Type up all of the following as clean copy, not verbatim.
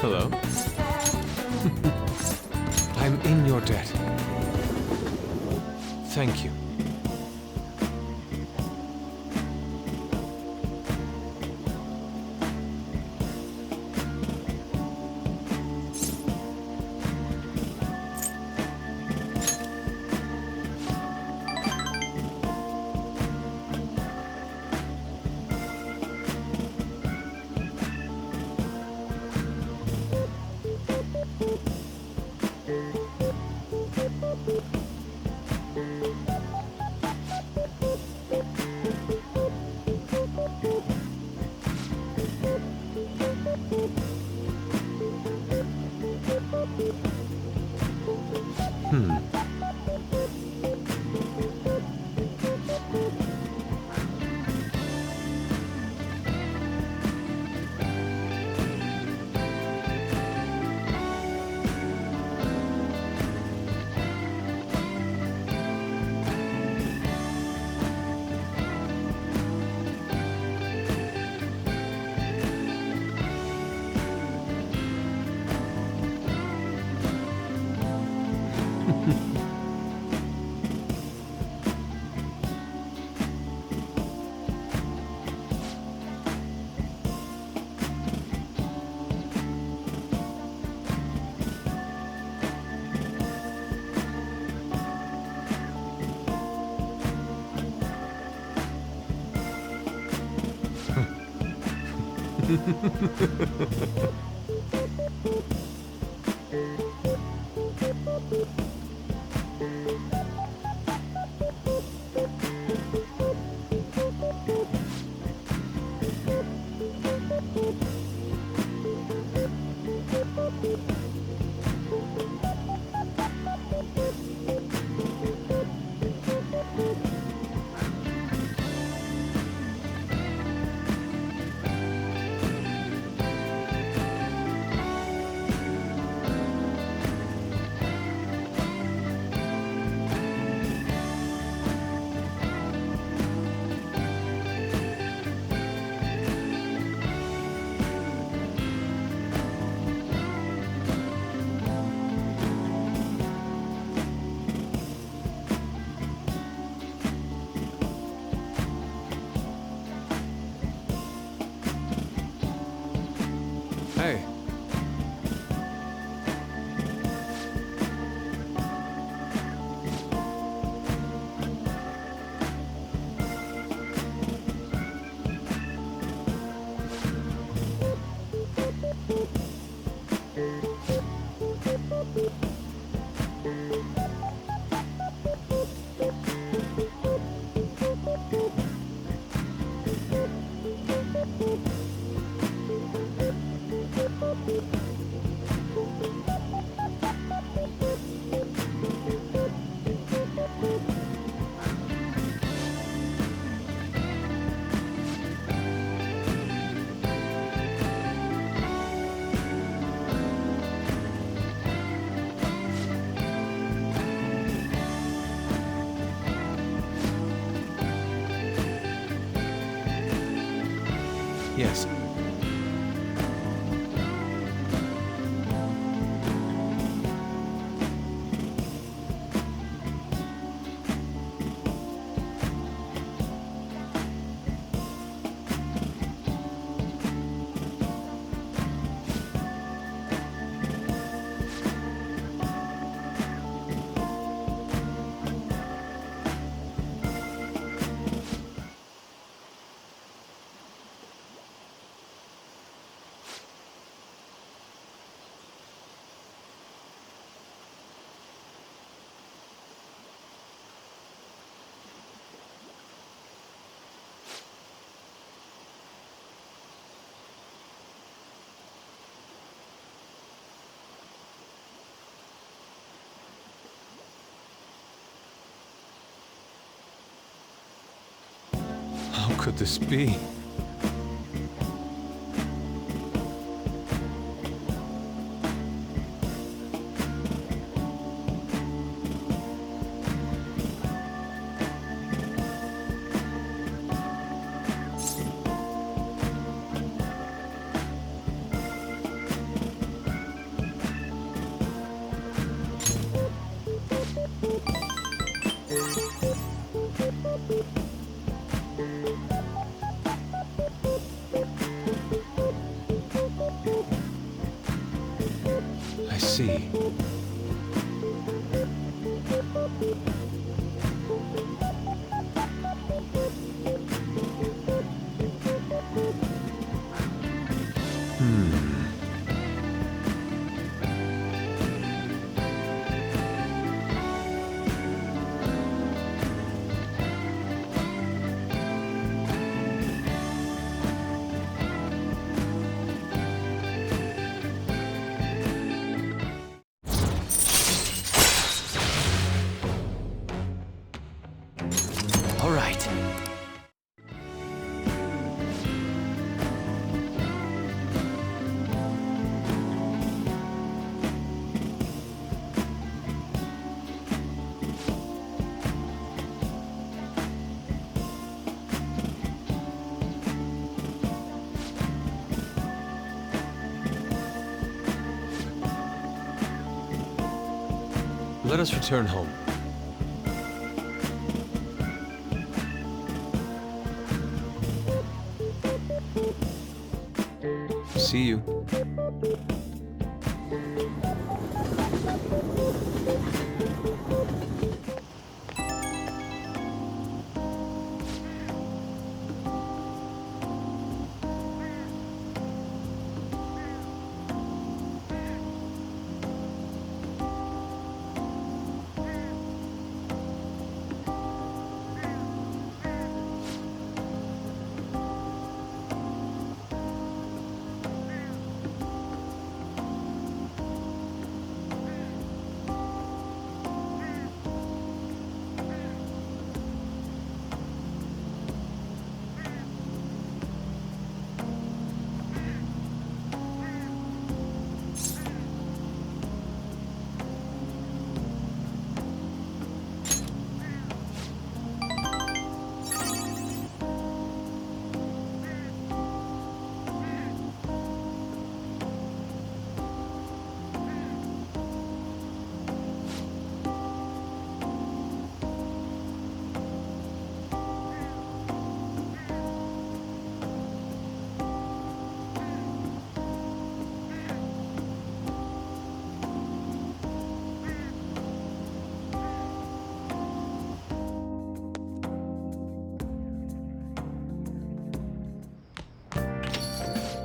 Hello? I'm in your debt. Thank you. Hey. Yes. How could this be? All right. Let us return home. See you.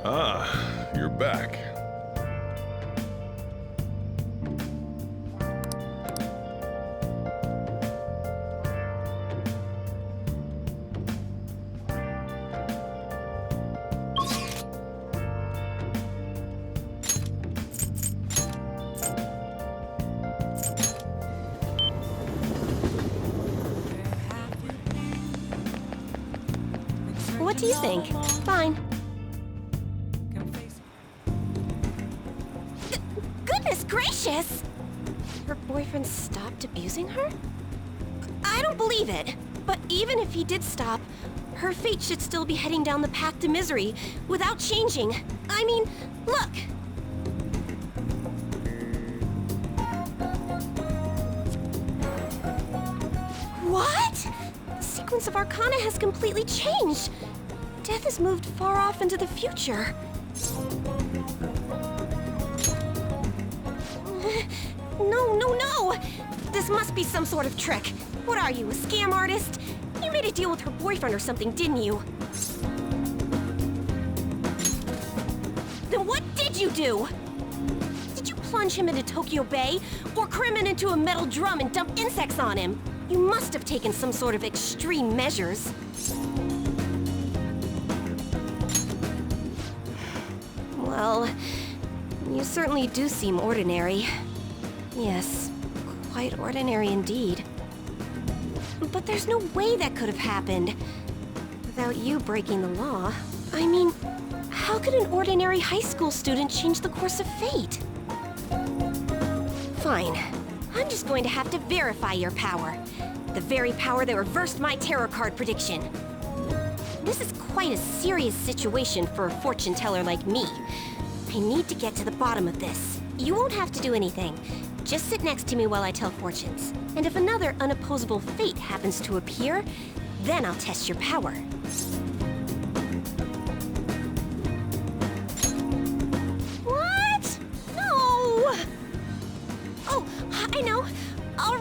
Ah, you're back. What do you think? Fine. Goodness gracious! Her boyfriend stopped abusing her? I don't believe it. But even if he did stop, her fate should still be heading down the path to misery without changing. I mean, look! What? The sequence of Arcana has completely changed. Death has moved far off into the future. No! This must be some sort of trick. What are you, a scam artist? You made a deal with her boyfriend or something, didn't you? Then what did you do? Did you plunge him into Tokyo Bay? Or cram him into a metal drum and dump insects on him? You must have taken some sort of extreme measures. Well, you certainly do seem ordinary. Yes, quite ordinary indeed. But there's no way that could have happened without you breaking the law. I mean, how could an ordinary high school student change the course of fate? Fine. I'm just going to have to verify your power. The very power that reversed my tarot card prediction. This is quite a serious situation for a fortune teller like me. I need to get to the bottom of this. You won't have to do anything. Just sit next to me while I tell fortunes. And if another unopposable fate happens to appear, then I'll test your power. What? No!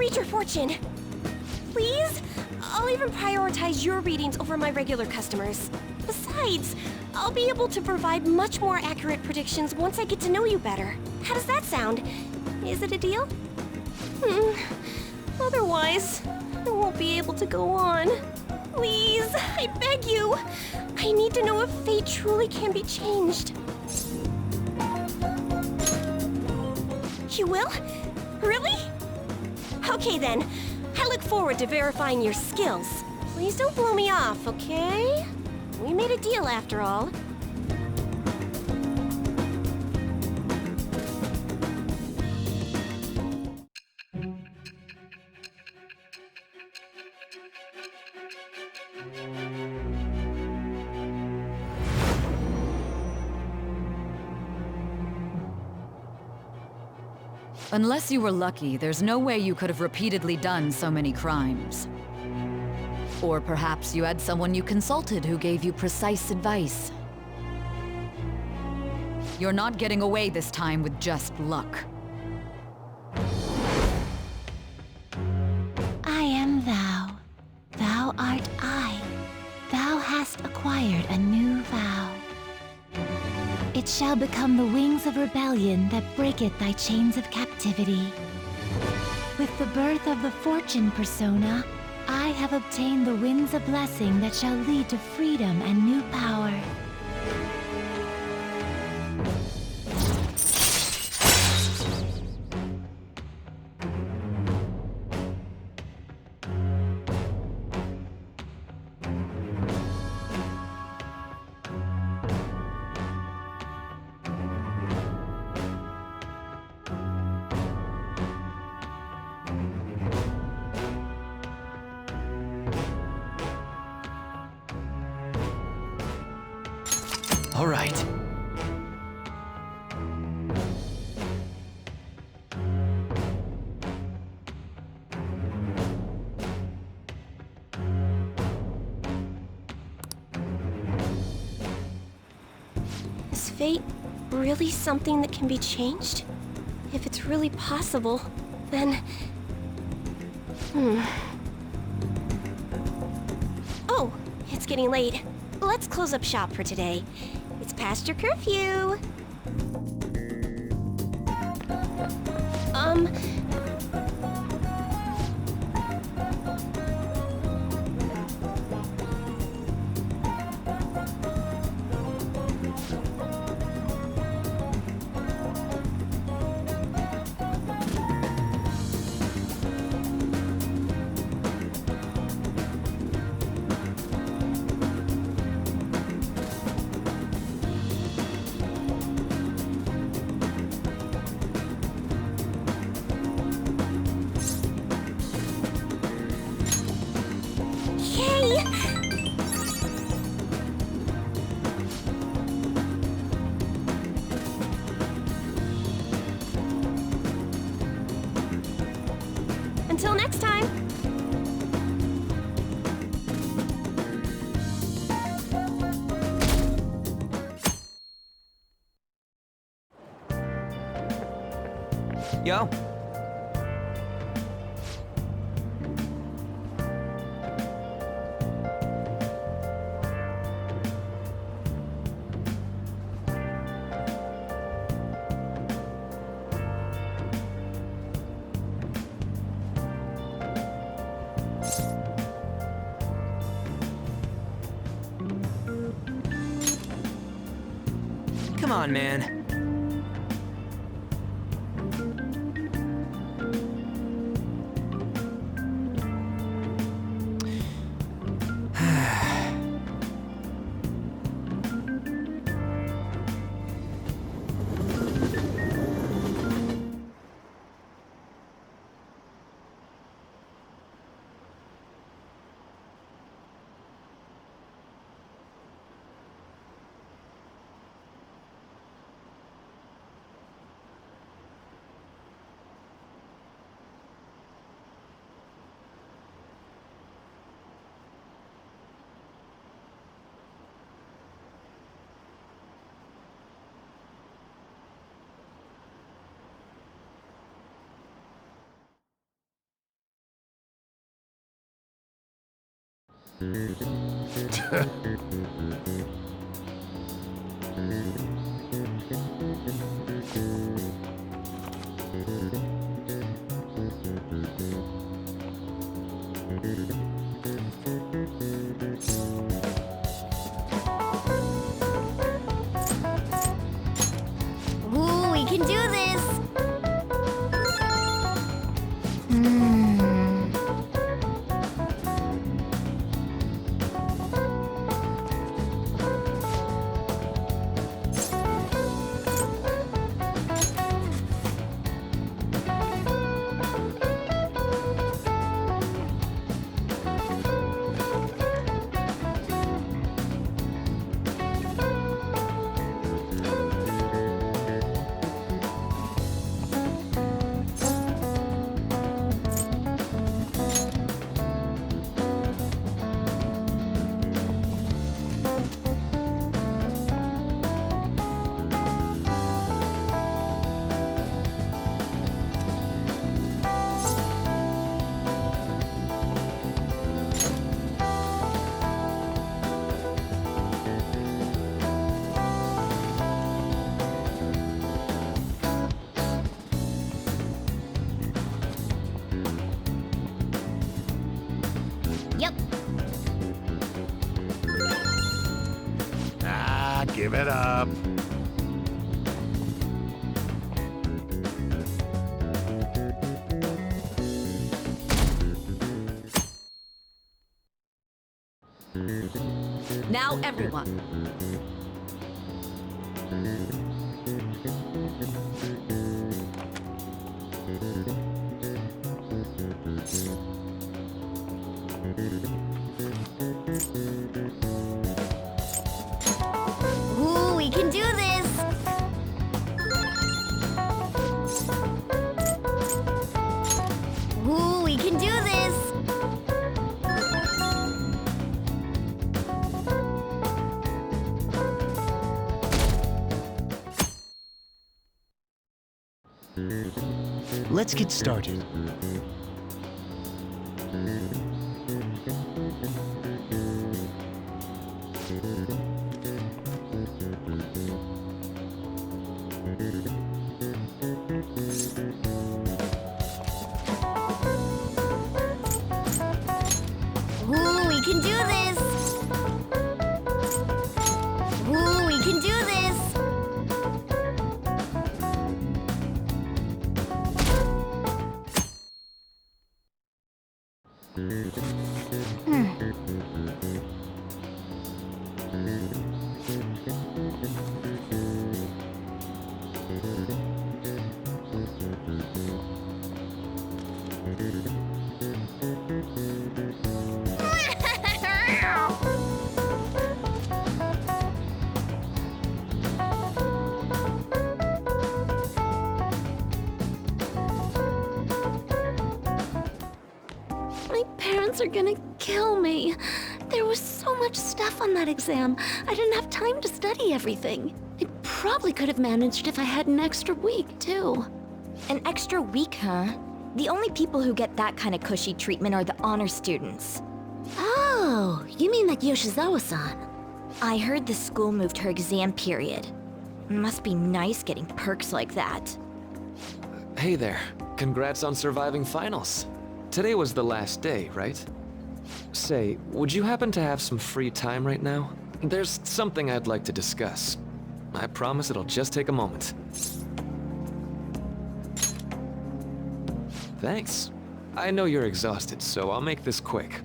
read your fortune. Please? I'll even prioritize your readings over my regular customers. Besides, I'll be able to provide much more accurate predictions once I get to know you better. How does that sound? Is it a deal? Otherwise, I won't be able to go on. Please, I beg you. I need to know if fate truly can be changed. You will? Really? Okay then. I look forward to verifying your skills. Please don't blow me off, okay? We made a deal after all. Unless you were lucky, there's no way you could have repeatedly done so many crimes. Or perhaps you had someone you consulted who gave you precise advice. You're not getting away this time with just luck. I am thou. Thou art I. Thou hast acquired a new vow. It shall become the wings of rebellion that breaketh thy chains of captivity. With the birth of the Fortune persona, I have obtained the winds of blessing that shall lead to freedom and new power. All right. Is fate really something that can be changed? If it's really possible, then... Oh, it's getting late. Let's close up shop for today. It's past your curfew. Until next time! Yo. Come on, man. Ooh, we can do this! Yep. Ah, give it up. Now, everyone. Ooh, we can do this! Ooh, we can do this! Let's get started. Ooh, we can do this! Ooh, we can do this! My parents are gonna kill me. There was so much stuff on that exam. I didn't have time to study everything. I probably could have managed if I had an extra week, too. An extra week, huh? The only people who get that kind of cushy treatment are the honor students. Oh, you mean like Yoshizawa-san? I heard the school moved her exam period. Must be nice getting perks like that. Hey there. Congrats on surviving finals. Today was the last day, right? Say, would you happen to have some free time right now? There's something I'd like to discuss. I promise it'll just take a moment. Thanks. I know you're exhausted, so I'll make this quick.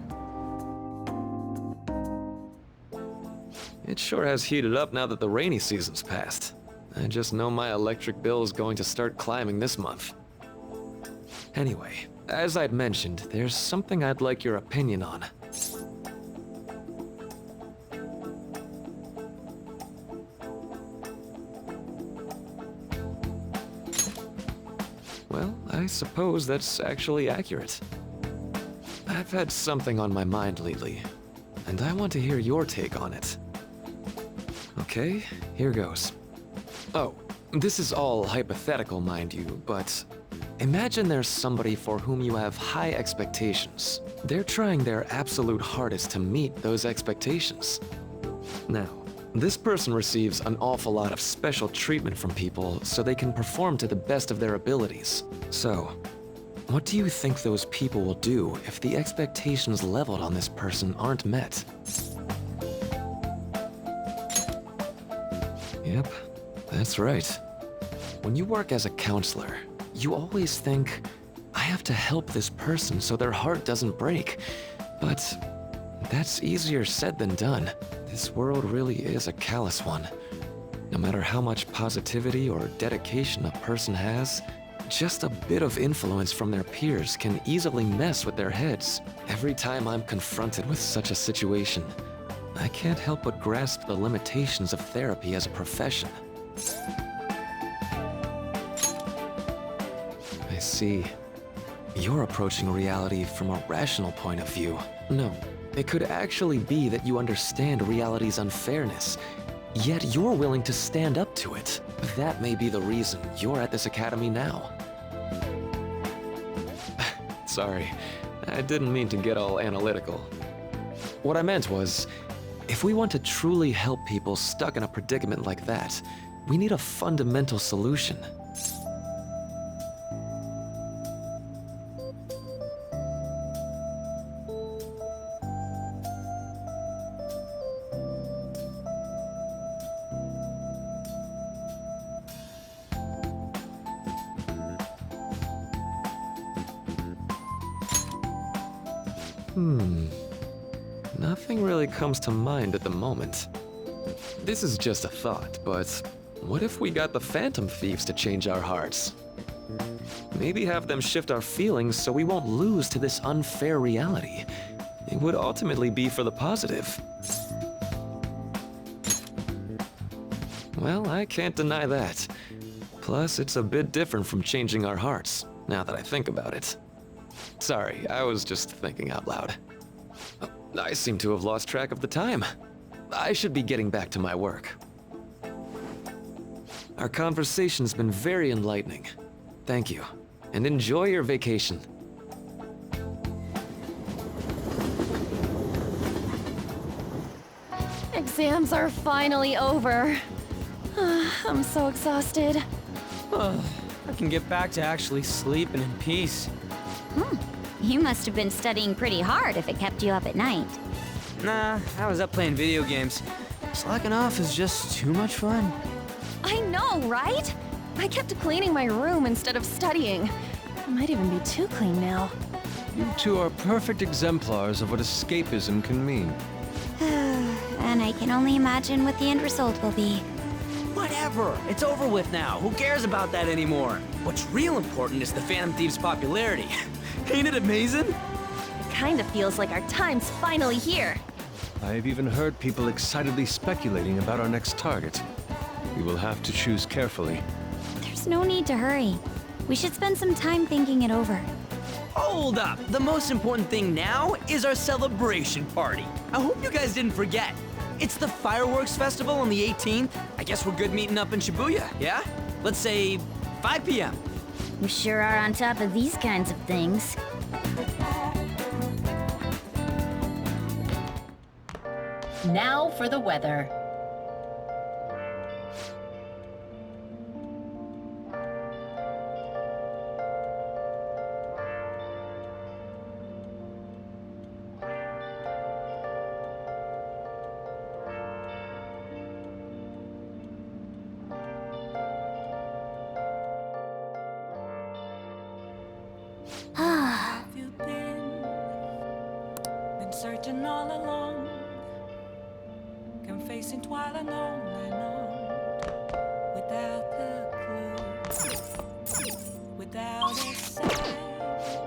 It sure has heated up now that the rainy season's passed. I just know my electric bill is going to start climbing this month. Anyway, as I'd mentioned, there's something I'd like your opinion on. Well, I suppose that's actually accurate. I've had something on my mind lately, and I want to hear your take on it. Okay, here goes. Oh, this is all hypothetical, mind you, but Imagine there's somebody for whom you have high expectations. They're trying their absolute hardest to meet those expectations. Now, this person receives an awful lot of special treatment from people so they can perform to the best of their abilities. So, what do you think those people will do if the expectations leveled on this person aren't met? Yep, that's right. When you work as a counselor, you always think, I have to help this person so their heart doesn't break. But that's easier said than done. This world really is a callous one. No matter how much positivity or dedication a person has, just a bit of influence from their peers can easily mess with their heads. Every time I'm confronted with such a situation, I can't help but grasp the limitations of therapy as a profession. I see. You're approaching reality from a rational point of view. No, it could actually be that you understand reality's unfairness, yet you're willing to stand up to it. That may be the reason you're at this academy now. Sorry, I didn't mean to get all analytical. What I meant was, if we want to truly help people stuck in a predicament like that, we need a fundamental solution. Nothing really comes to mind at the moment. This is just a thought, but what if we got the Phantom Thieves to change our hearts? Maybe have them shift our feelings so we won't lose to this unfair reality. It would ultimately be for the positive. Well, I can't deny that. Plus, it's a bit different from changing our hearts, now that I think about it. Sorry, I was just thinking out loud. I seem to have lost track of the time. I should be getting back to my work. Our conversation's been very enlightening. Thank you, and enjoy your vacation. Exams are finally over. I'm so exhausted. I can get back to actually sleeping in peace. You must have been studying pretty hard if it kept you up at night. Nah, I was up playing video games. Slacking off is just too much fun. I know, right? I kept cleaning my room instead of studying. It might even be too clean now. You two are perfect exemplars of what escapism can mean. And I can only imagine what the end result will be. Whatever, it's over with now. Who cares about that anymore? What's real important is the Phantom Thieves' popularity. Ain't it amazing? It kind of feels like our time's finally here. I have even heard people excitedly speculating about our next target. We will have to choose carefully. There's no need to hurry. We should spend some time thinking it over. Hold up! The most important thing now is our celebration party. I hope you guys didn't forget. It's the fireworks festival on the 18th. I guess we're good meeting up in Shibuya, yeah? Let's say 5 p.m. You sure are on top of these kinds of things. Now for the weather. Have you been searching all along, confessing while alone and on, without the clue, without a sign,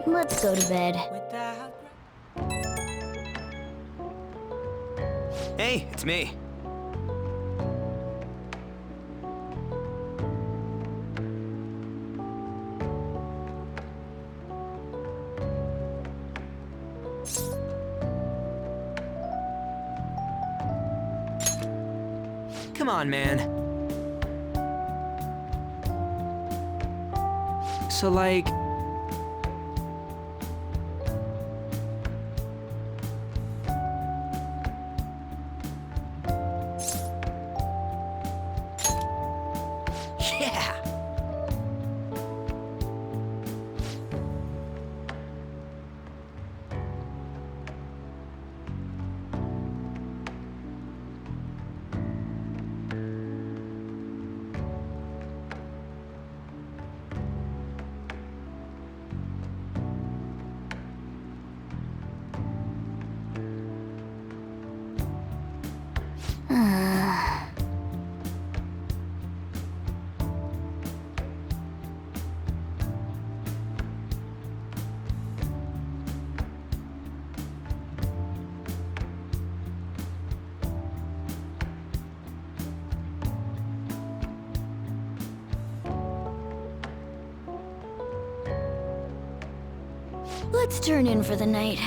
Let's go to bed. without. Hey, it's me. Come on, man. So, like, Let's turn in for the night.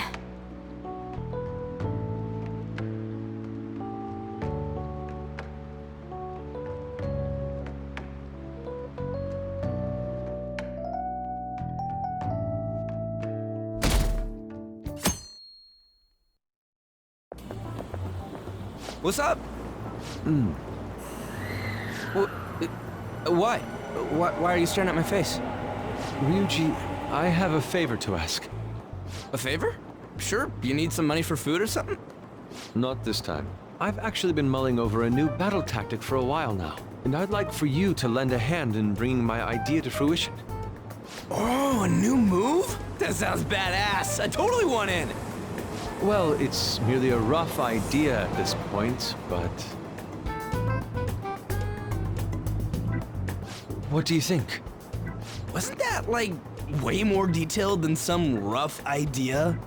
What's up? What? Why are you staring at my face? Ryuji, I have a favor to ask. A favor? Sure, you need some money for food or something? Not this time. I've actually been mulling over a new battle tactic for a while now, and I'd like for you to lend a hand in bringing my idea to fruition. Oh, a new move? That sounds badass. I totally want in. Well, it's merely a rough idea at this point, but... What do you think? Wasn't that, like, way more detailed than some rough idea?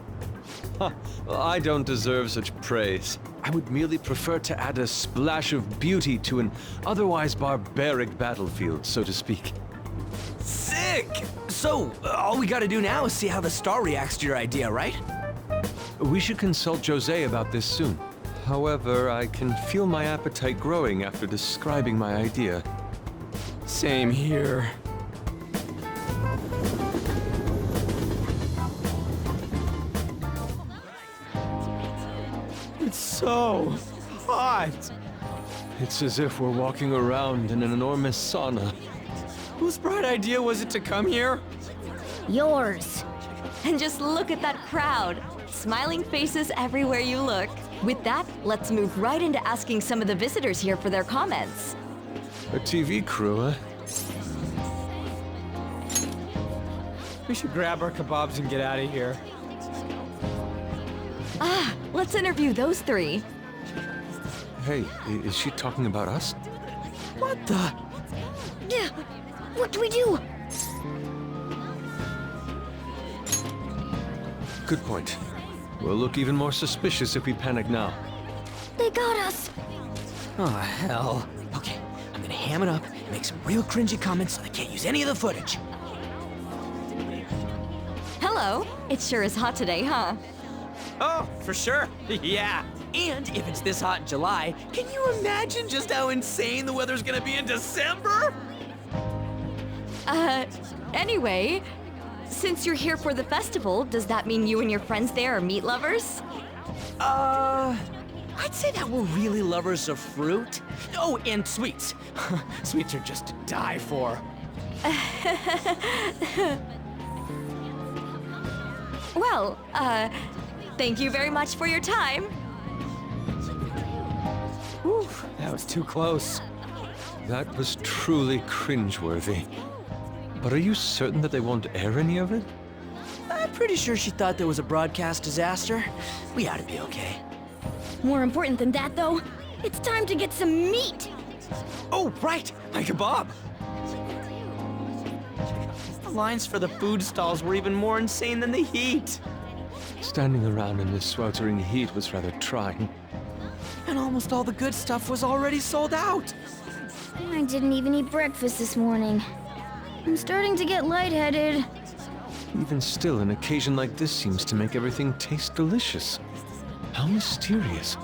Huh, well, I don't deserve such praise. I would merely prefer to add a splash of beauty to an otherwise barbaric battlefield, so to speak. Sick! So, all we gotta do now is see how the star reacts to your idea, right? We should consult Jose about this soon. However, I can feel my appetite growing after describing my idea. Same here. It's so hot. It's as if we're walking around in an enormous sauna. Whose bright idea was it to come here? Yours. And just look at that crowd. Smiling faces everywhere you look. With that, let's move right into asking some of the visitors here for their comments. A TV crew, huh? We should grab our kebabs and get out of here. Ah, let's interview those three. Hey, is she talking about us? What the? Yeah. What do we do? Good point. We'll look even more suspicious if we panic now. They got us. Oh, hell. Okay, I'm gonna ham it up and make some real cringy comments so they can't use any of the footage. Hello. It sure is hot today, huh? Oh, for sure. Yeah. And if it's this hot in July, can you imagine just how insane the weather's gonna be in December? Anyway, since you're here for the festival, does that mean you and your friends there are meat lovers? I'd say that we're really lovers of fruit. Oh, and sweets. Sweets are just to die for. Well, thank you very much for your time. Whew, that was too close. That was truly cringeworthy. But are you certain that they won't air any of it? I'm pretty sure she thought there was a broadcast disaster. We ought to be okay. More important than that, though, it's time to get some meat. Oh, right! My kebab! The lines for the food stalls were even more insane than the heat. Standing around in this sweltering heat was rather trying. And almost all the good stuff was already sold out. I didn't even eat breakfast this morning. I'm starting to get lightheaded. Even still, an occasion like this seems to make everything taste delicious. How mysterious.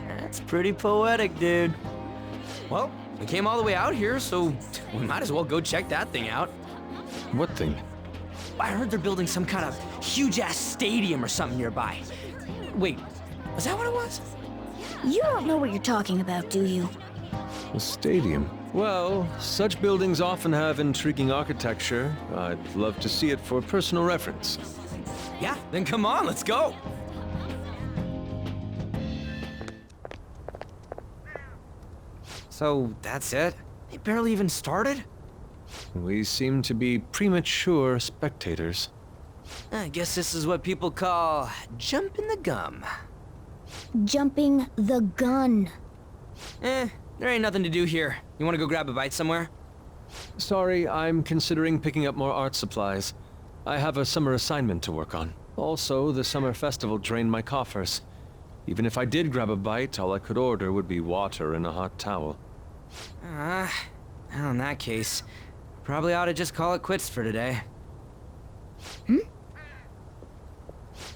That's pretty poetic, dude. Well, we came all the way out here, so we might as well go check that thing out. What thing? I heard they're building some kind of huge-ass stadium or something nearby. Wait, was that what it was? You don't know what you're talking about, do you? A stadium? Well, such buildings often have intriguing architecture. I'd love to see it for personal reference. Yeah, then come on, let's go. So, that's it? They barely even started? We seem to be premature spectators. I guess this is what people call jumping the gum. Jumping the gun. There ain't nothing to do here. You wanna go grab a bite somewhere? Sorry, I'm considering picking up more art supplies. I have a summer assignment to work on. Also, the summer festival drained my coffers. Even if I did grab a bite, all I could order would be water and a hot towel. Well, in that case, probably ought to just call it quits for today.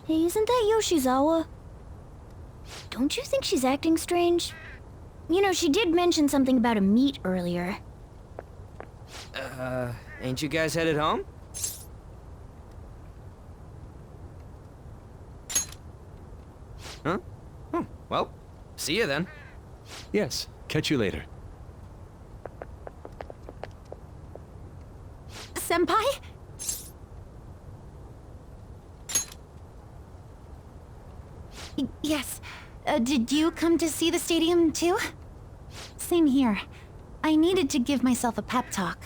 Hey, isn't that Yoshizawa? Don't you think she's acting strange? You know, she did mention something about a meet earlier. Ain't you guys headed home? Huh? Oh, well, see you then. Yes, catch you later. Senpai? Yes. Did you come to see the stadium too? Same here. I needed to give myself a pep talk.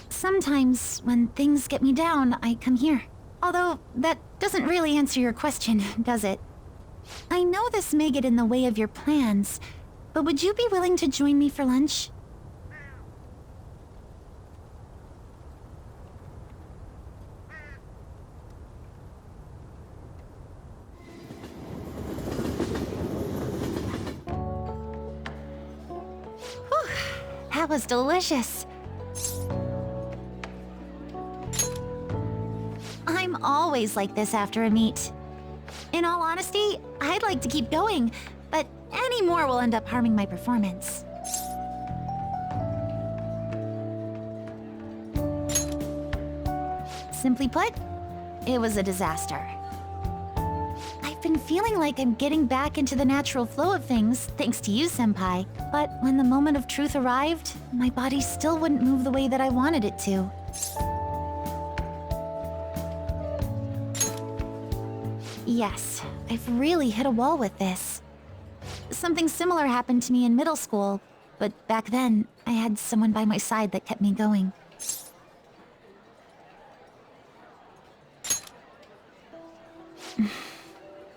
Sometimes, when things get me down, I come here. Although, that doesn't really answer your question, does it? I know this may get in the way of your plans, but would you be willing to join me for lunch? Whew, that was delicious. I'm always like this after a meet. In all honesty, I'd like to keep going, but any more will end up harming my performance. Simply put, it was a disaster. I've been feeling like I'm getting back into the natural flow of things, thanks to you, Senpai. But when the moment of truth arrived, my body still wouldn't move the way that I wanted it to. Yes, I've really hit a wall with this. Something similar happened to me in middle school, but back then, I had someone by my side that kept me going.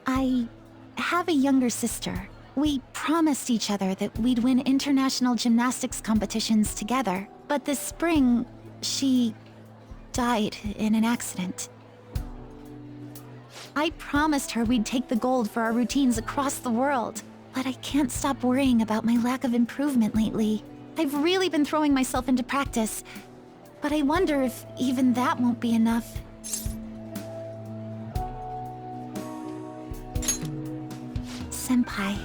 I have a younger sister. We promised each other that we'd win international gymnastics competitions together, but this spring, she died in an accident. I promised her we'd take the gold for our routines across the world, but I can't stop worrying about my lack of improvement lately. I've really been throwing myself into practice, but I wonder if even that won't be enough. Senpai,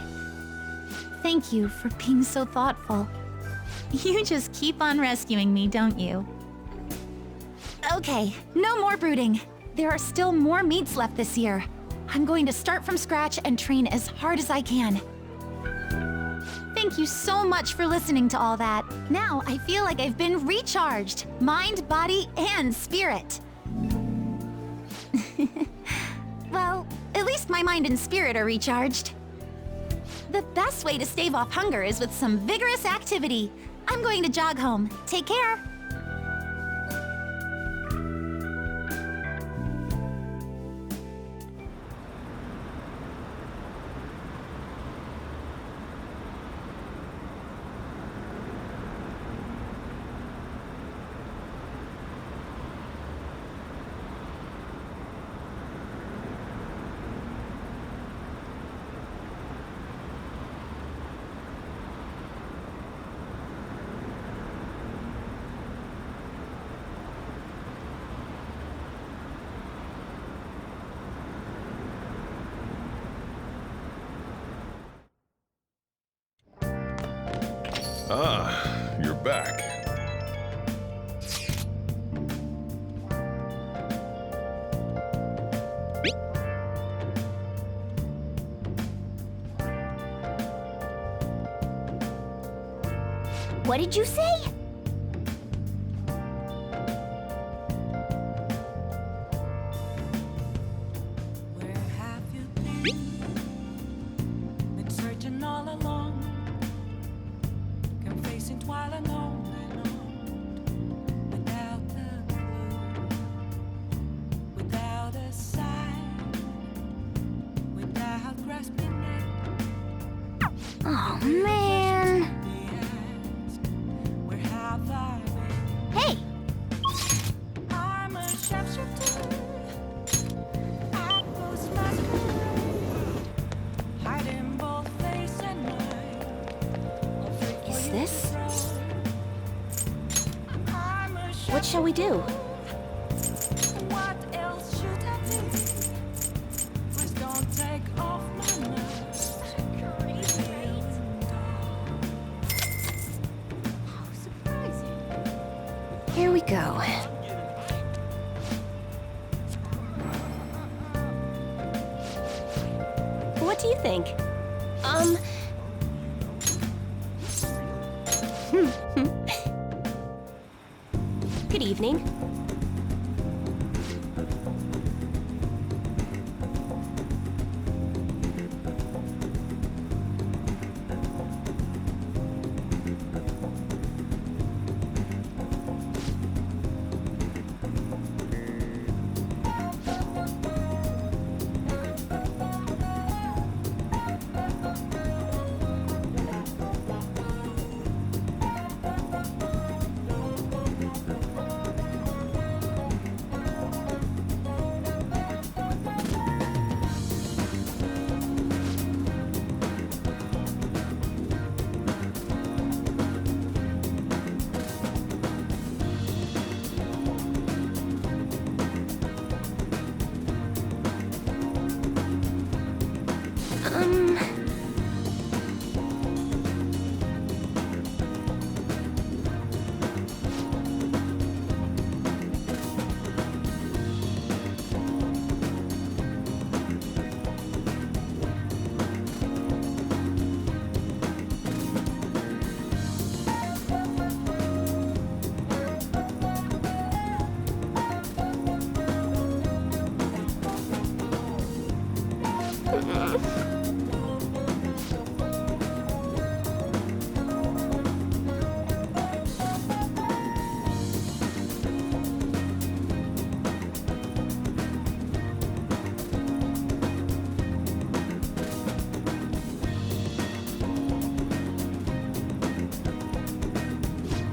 thank you for being so thoughtful. You just keep on rescuing me, don't you? Okay, no more brooding. There are still more meets left this year. I'm going to start from scratch and train as hard as I can. Thank you so much for listening to all that. Now I feel like I've been recharged. Mind, body, and spirit. Well, at least my mind and spirit are recharged. The best way to stave off hunger is with some vigorous activity. I'm going to jog home. Take care. Ah, you're back. What did you say? Where have you been? Been searching all along, confessing and on without a clue, without a sign, without grasping it. Oh, man. Where have I been? Hey! I'm a sharpshooter. I post my screw, hiding both face and mind. Is this? I'm a What shall we do? What else should I do? Please don't take off my mask. Here we go. What do you think? Good evening.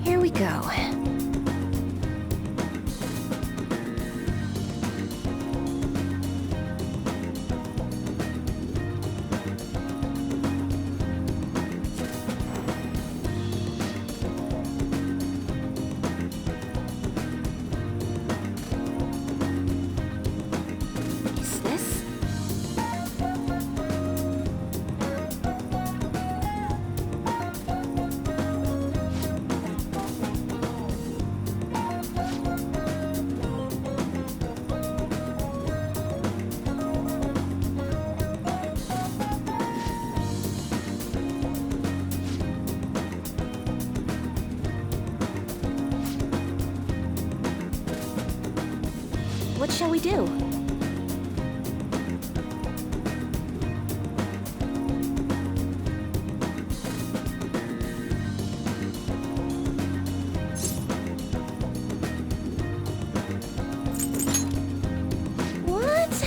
Here we go. Is this? What shall we do? What?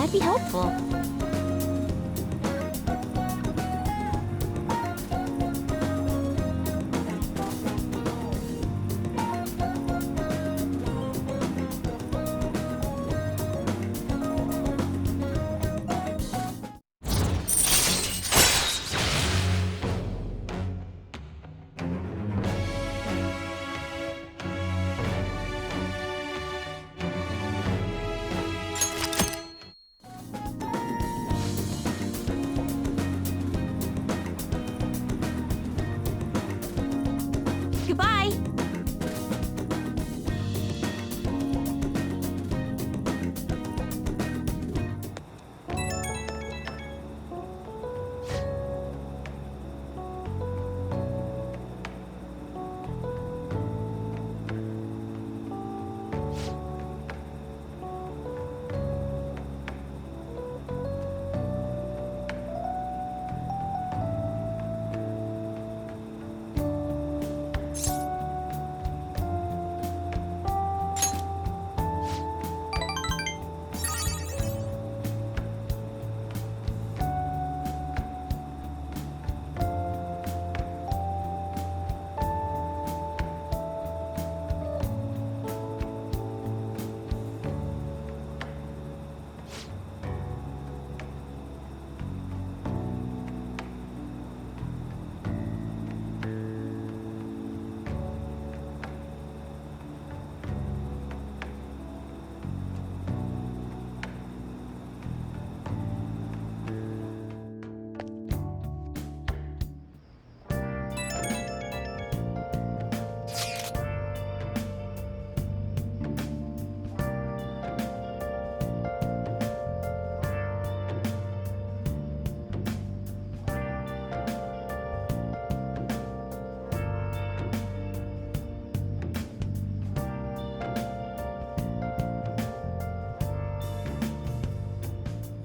might be helpful. Goodbye!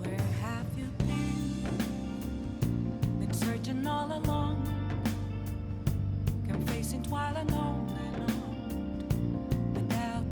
Where have you been? Been searching all along, confessing while alone.